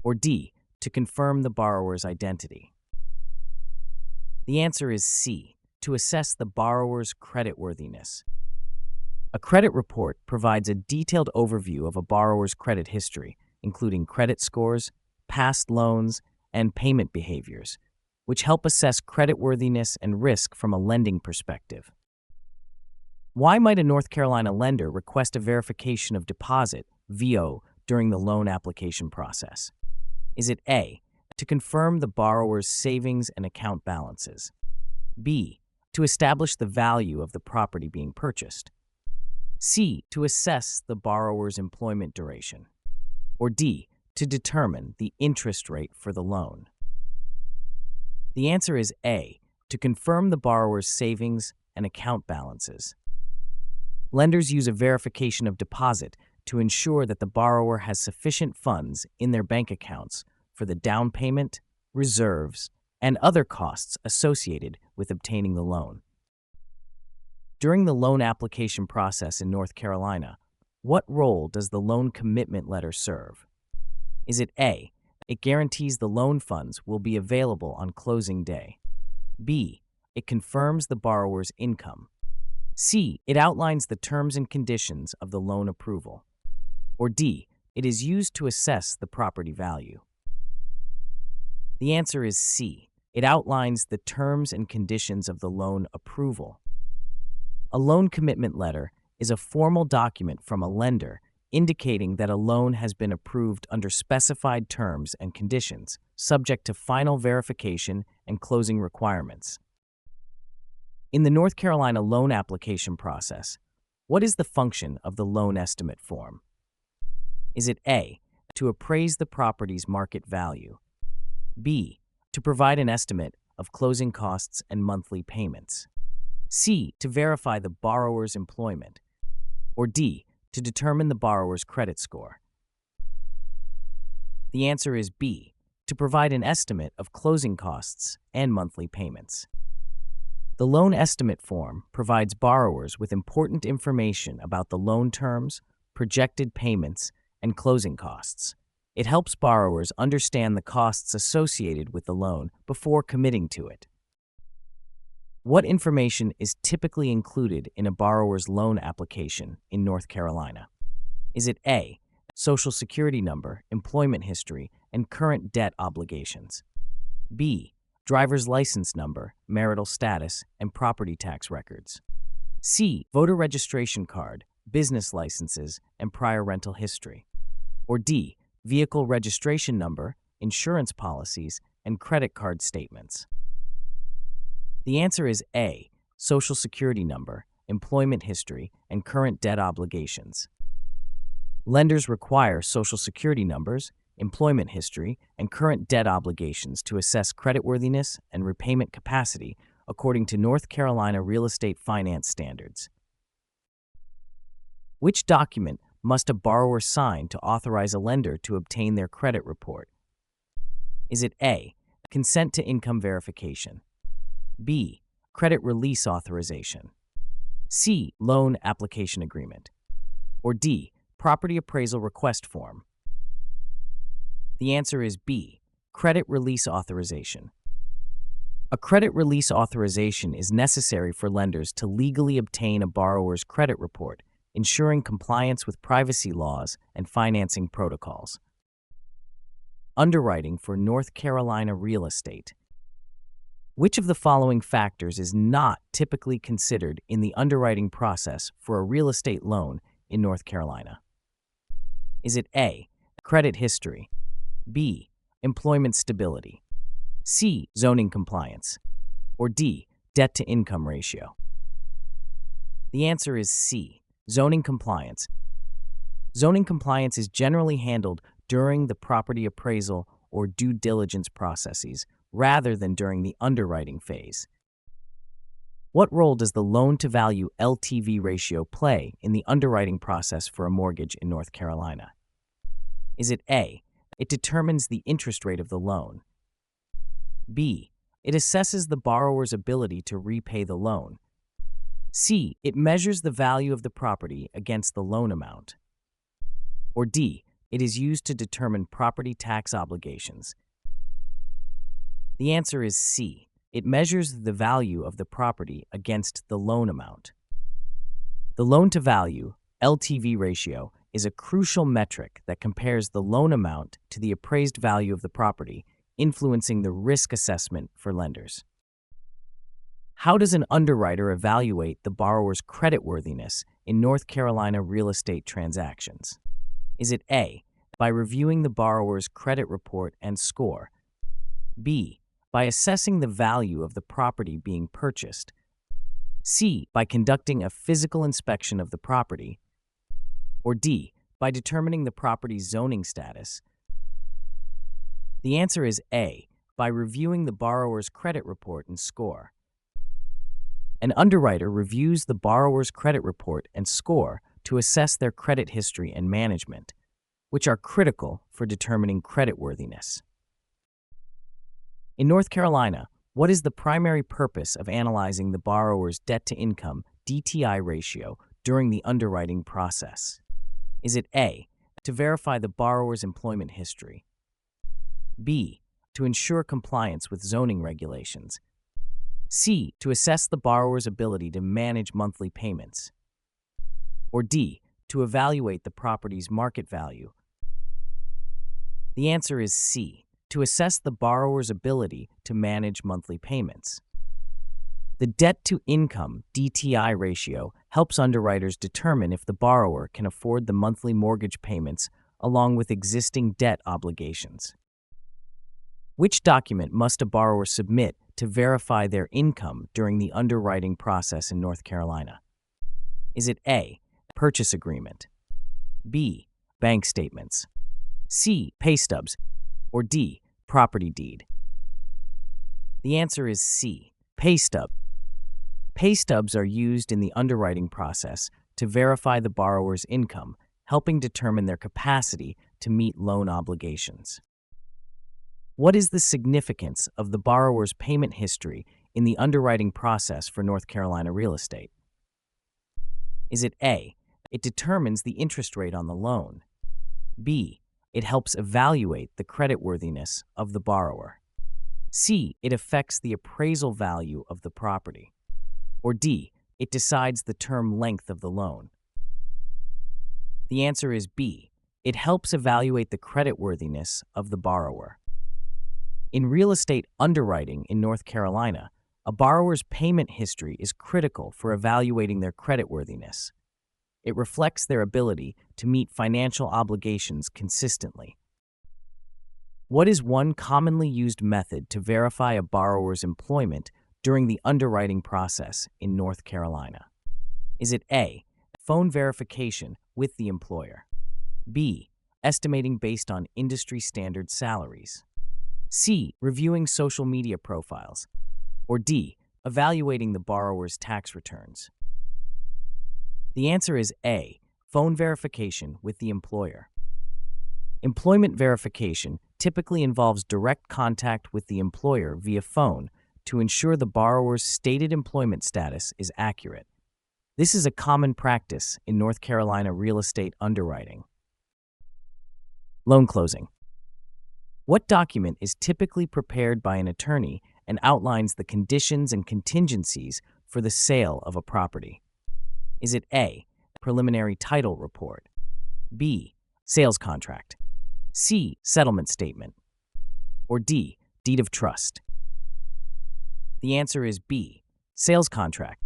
or D, to confirm the borrower's identity? The answer is C, to assess the borrower's creditworthiness. A credit report provides a detailed overview of a borrower's credit history, including credit scores, past loans, and payment behaviors, which help assess creditworthiness and risk from a lending perspective. Why might a North Carolina lender request a verification of deposit, VUE, during the loan application process? Is it A, to confirm the borrower's savings and account balances, B, to establish the value of the property being purchased, C, to assess the borrower's employment duration, or D, to determine the interest rate for the loan? The answer is A, to confirm the borrower's savings and account balances. Lenders use a verification of deposit to ensure that the borrower has sufficient funds in their bank accounts for the down payment, reserves, and other costs associated with obtaining the loan. During the loan application process in North Carolina, what role does the loan commitment letter serve? Is it A, It guarantees the loan funds will be available on closing day. B. It confirms the borrower's income. C. It outlines the terms and conditions of the loan approval. Or D. It is used to assess the property value. The answer is C. It outlines the terms and conditions of the loan approval. A loan commitment letter is a formal document from a lender indicating that a loan has been approved under specified terms and conditions, subject to final verification and closing requirements. In the North Carolina loan application process, what is the function of the loan estimate form? Is it A, to appraise the property's market value, B, to provide an estimate of closing costs and monthly payments, C, to verify the borrower's employment, or D, to determine the borrower's credit score? The answer is B, to provide an estimate of closing costs and monthly payments. The loan estimate form provides borrowers with important information about the loan terms, projected payments, and closing costs. It helps borrowers understand the costs associated with the loan before committing to it. What information is typically included in a borrower's loan application in North Carolina? Is it A, Social Security number, employment history, and current debt obligations? B, driver's license number, marital status, and property tax records? C, voter registration card, business licenses, and prior rental history? Or D, vehicle registration number, insurance policies, and credit card statements? The answer is A, Social Security number, employment history, and current debt obligations. Lenders require Social Security numbers, employment history, and current debt obligations to assess creditworthiness and repayment capacity according to North Carolina real estate finance standards. Which document must a borrower sign to authorize a lender to obtain their credit report? Is it A, consent to income verification, B, credit release authorization, C, loan application agreement, or D, property appraisal request form? The answer is B, credit release authorization. A credit release authorization is necessary for lenders to legally obtain a borrower's credit report, ensuring compliance with privacy laws and financing protocols. Underwriting for North Carolina real estate. Which of the following factors is not typically considered in the underwriting process for a real estate loan in North Carolina? Is it A, credit history, B, employment stability, C, zoning compliance, or D, debt-to-income ratio? The answer is C, zoning compliance. Zoning compliance is generally handled during the property appraisal or due diligence processes rather than during the underwriting phase. What role does the loan-to-value LTV ratio play in the underwriting process for a mortgage in North Carolina? Is it A, it determines the interest rate of the loan, B, it assesses the borrower's ability to repay the loan, C, it measures the value of the property against the loan amount, or D, it is used to determine property tax obligations? The answer is C, it measures the value of the property against the loan amount. The loan-to-value LTV ratio is a crucial metric that compares the loan amount to the appraised value of the property, influencing the risk assessment for lenders. How does an underwriter evaluate the borrower's creditworthiness in North Carolina real estate transactions? Is it A, by reviewing the borrower's credit report and score, B, by assessing the value of the property being purchased, C, by conducting a physical inspection of the property, or D, by determining the property's zoning status? The answer is A, by reviewing the borrower's credit report and score. An underwriter reviews the borrower's credit report and score to assess their credit history and management, which are critical for determining creditworthiness. In North Carolina, what is the primary purpose of analyzing the borrower's debt-to-income DTI ratio during the underwriting process? Is it A, to verify the borrower's employment history, B. To ensure compliance with zoning regulations. C. To assess the borrower's ability to manage monthly payments. Or D. To evaluate the property's market value. The answer is C. To assess the borrower's ability to manage monthly payments. The debt-to-income (DTI) ratio helps underwriters determine if the borrower can afford the monthly mortgage payments along with existing debt obligations. Which document must a borrower submit to verify their income during the underwriting process in North Carolina? Is it A. Purchase agreement, B. Bank statements, C. Pay stubs, or D. Property deed? The answer is C. Pay stub. Pay stubs are used in the underwriting process to verify the borrower's income, helping determine their capacity to meet loan obligations. What is the significance of the borrower's payment history in the underwriting process for North Carolina real estate? Is it A. It determines the interest rate on the loan, B. It helps evaluate the creditworthiness of the borrower, C. It affects the appraisal value of the property, or D. It decides the term length of the loan? The answer is B. It helps evaluate the creditworthiness of the borrower. In real estate underwriting in North Carolina, a borrower's payment history is critical for evaluating their creditworthiness. It reflects their ability to meet financial obligations consistently. What is one commonly used method to verify a borrower's employment during the underwriting process in North Carolina? Is it A. Phone verification with the employer, B. Estimating based on industry standard salaries, C. Reviewing social media profiles, or D. Evaluating the borrower's tax returns? The answer is A. Phone verification with the employer. Employment verification typically involves direct contact with the employer via phone to ensure the borrower's stated employment status is accurate. This is a common practice in North Carolina real estate underwriting. Loan closing. What document is typically prepared by an attorney and outlines the conditions and contingencies for the sale of a property? Is it A. Preliminary title report, B. Sales contract, C. Settlement statement, or D. Deed of trust? The answer is B. Sales contract.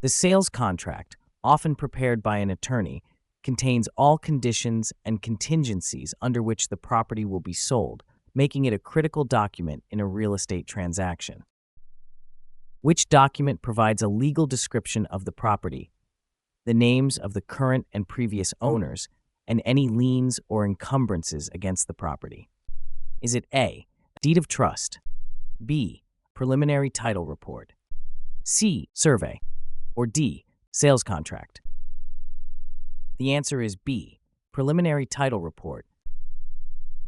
The sales contract, often prepared by an attorney, contains all conditions and contingencies under which the property will be sold, making it a critical document in a real estate transaction. Which document provides a legal description of the property, the names of the current and previous owners, and any liens or encumbrances against the property? Is it A. Deed of trust, B. Preliminary title report, C. Survey, or D. Sales contract? The answer is B. Preliminary title report.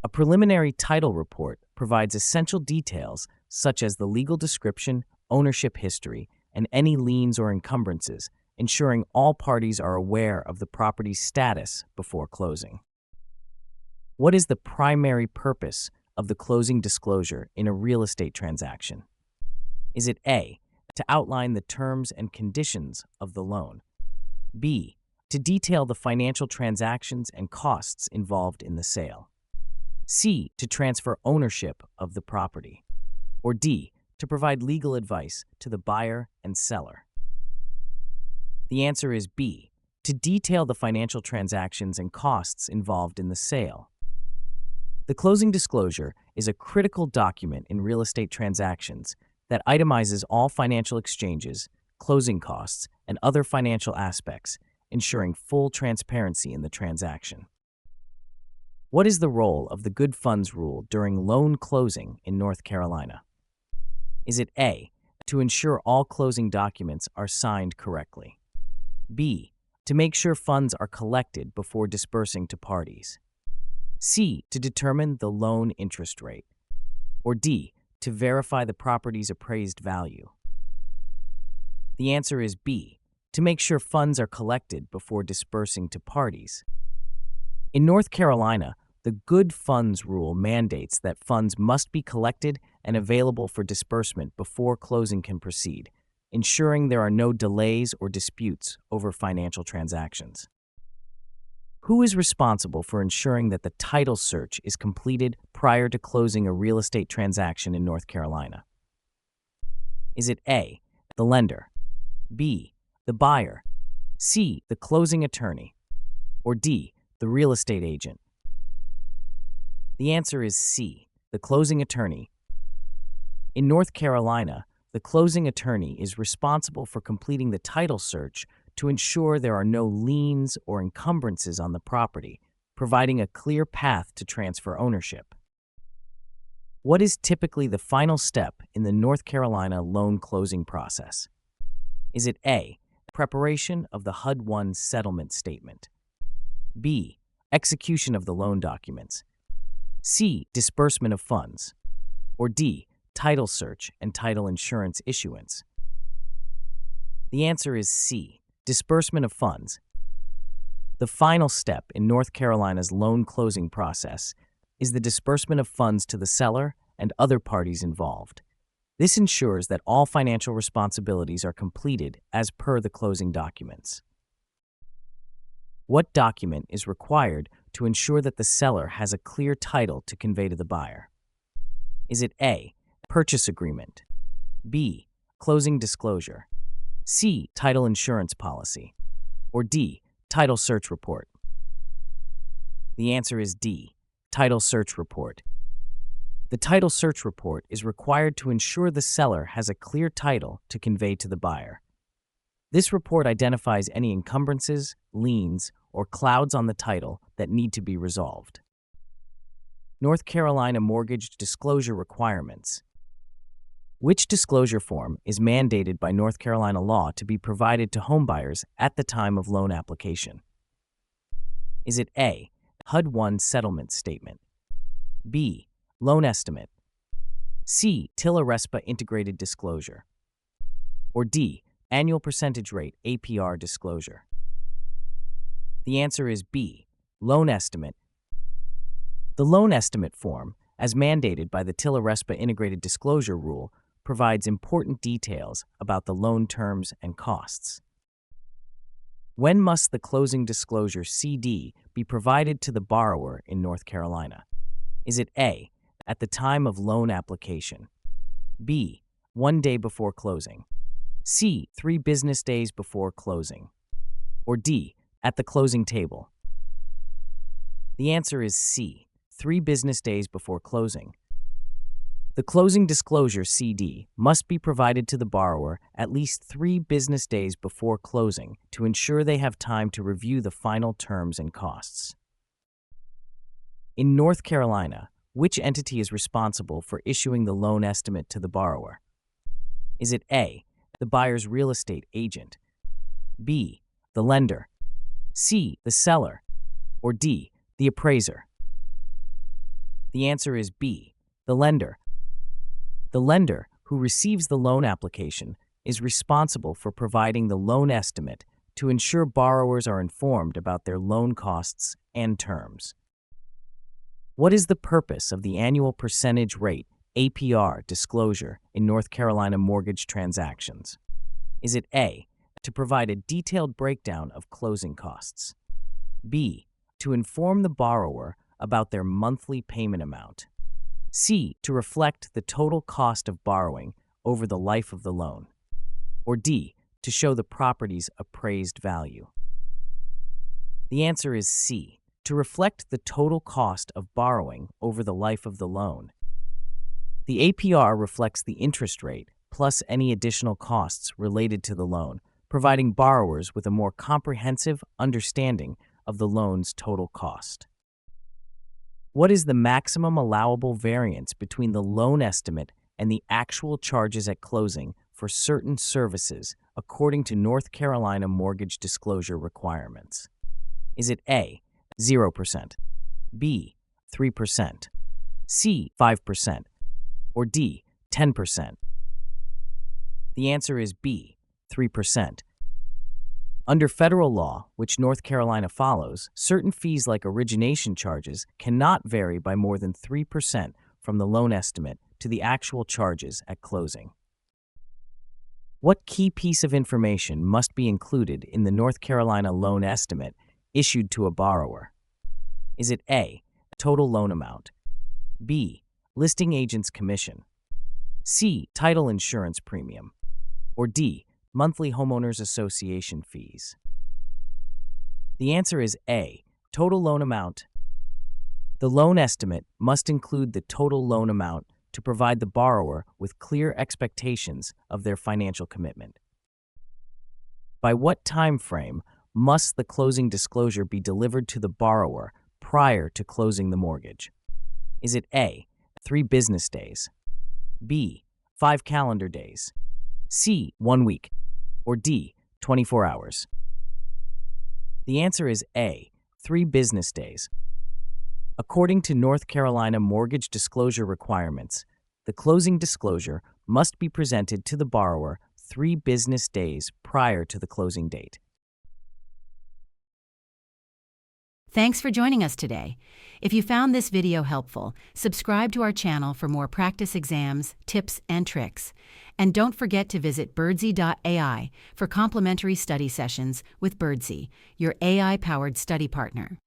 A preliminary title report provides essential details such as the legal description, ownership history, and any liens or encumbrances, ensuring all parties are aware of the property's status before closing. What is the primary purpose of the closing disclosure in a real estate transaction? Is it A. To outline the terms and conditions of the loan, B. To detail the financial transactions and costs involved in the sale, C. To transfer ownership of the property, or D. To provide legal advice to the buyer and seller? The answer is B. To detail the financial transactions and costs involved in the sale. The closing disclosure is a critical document in real estate transactions that itemizes all financial exchanges, closing costs, and other financial aspects, ensuring full transparency in the transaction. What is the role of the good funds rule during loan closing in North Carolina? Is it A. To ensure all closing documents are signed correctly, B. To make sure funds are collected before dispersing to parties, C. To determine the loan interest rate, or D. To verify the property's appraised value? The answer is B. To make sure funds are collected before dispersing to parties. In North Carolina, The Good Funds Rule mandates that funds must be collected and available for disbursement before closing can proceed, ensuring there are no delays or disputes over financial transactions. Who is responsible for ensuring that the title search is completed prior to closing a real estate transaction in North Carolina? Is it A, the lender, B, the buyer, C, the closing attorney, or D, the real estate agent? The answer is C, the closing attorney. In North Carolina, the closing attorney is responsible for completing the title search to ensure there are no liens or encumbrances on the property, providing a clear path to transfer ownership. What is typically the final step in the North Carolina loan closing process? Is it A, preparation of the HUD-1 settlement statement, B, execution of the loan documents, C, disbursement of funds, or D, title search and title insurance issuance? The answer is C, disbursement of funds. The final step in North Carolina's loan closing process is the disbursement of funds to the seller and other parties involved. This ensures that all financial responsibilities are completed as per the closing documents. What document is required to ensure that the seller has a clear title to convey to the buyer? Is it A, purchase agreement, B, closing disclosure, C, title insurance policy, or D, title search report? The answer is D, title search report. The title search report is required to ensure the seller has a clear title to convey to the buyer. This report identifies any encumbrances, liens, or clouds on the title that need to be resolved. North Carolina mortgage disclosure requirements. Which disclosure form is mandated by North Carolina law to be provided to homebuyers at the time of loan application? Is it A, HUD-1 settlement statement, B, loan estimate, C, TILA-RESPA integrated disclosure, or D, annual percentage rate APR disclosure? The answer is B, loan estimate. The loan estimate form, as mandated by the TILA-RESPA integrated disclosure rule, provides important details about the loan terms and costs. When must the closing disclosure CD be provided to the borrower in North Carolina? Is it A, at the time of loan application, B, 1 day before closing, C, 3 business days before closing, or D, at the closing table? The answer is C, 3 business days before closing. The closing disclosure CD must be provided to the borrower at least 3 business days before closing to ensure they have time to review the final terms and costs. In North Carolina, which entity is responsible for issuing the loan estimate to the borrower? Is it A, the buyer's real estate agent, B, the lender, C, the seller, or D, the appraiser? The answer is B, the lender. The lender, who receives the loan application, is responsible for providing the loan estimate to ensure borrowers are informed about their loan costs and terms. What is the purpose of the annual percentage rate APR disclosure in North Carolina mortgage transactions? Is it A, to provide a detailed breakdown of closing costs, B, to inform the borrower about their monthly payment amount, C, to reflect the total cost of borrowing over the life of the loan, or D, to show the property's appraised value? The answer is C, to reflect the total cost of borrowing over the life of the loan. The APR reflects the interest rate plus any additional costs related to the loan, providing borrowers with a more comprehensive understanding of the loan's total cost. What is the maximum allowable variance between the loan estimate and the actual charges at closing for certain services according to North Carolina mortgage disclosure requirements? Is it A, 0%, B, 3%, C, 5%, or D, 10%? The answer is B, 3%. Under federal law, which North Carolina follows, certain fees like origination charges cannot vary by more than 3% from the loan estimate to the actual charges at closing. What key piece of information must be included in the North Carolina loan estimate issued to a borrower? Is it A, total loan amount, B, listing agent's commission, C, title insurance premium, or D, monthly homeowners association fees? The answer is A, total loan amount. The loan estimate must include the total loan amount to provide the borrower with clear expectations of their financial commitment. By what time frame must the closing disclosure be delivered to the borrower prior to closing the mortgage? Is it A, 3 business days, B, 5 calendar days, C, 1 week, or D, 24 hours? The answer is A, 3 business days. According to North Carolina mortgage disclosure requirements, the closing disclosure must be presented to the borrower 3 business days prior to the closing date. Thanks for joining us today. If you found this video helpful, subscribe to our channel for more practice exams, tips, and tricks. And don't forget to visit birdsey.ai for complimentary study sessions with Birdsey, your AI-powered study partner.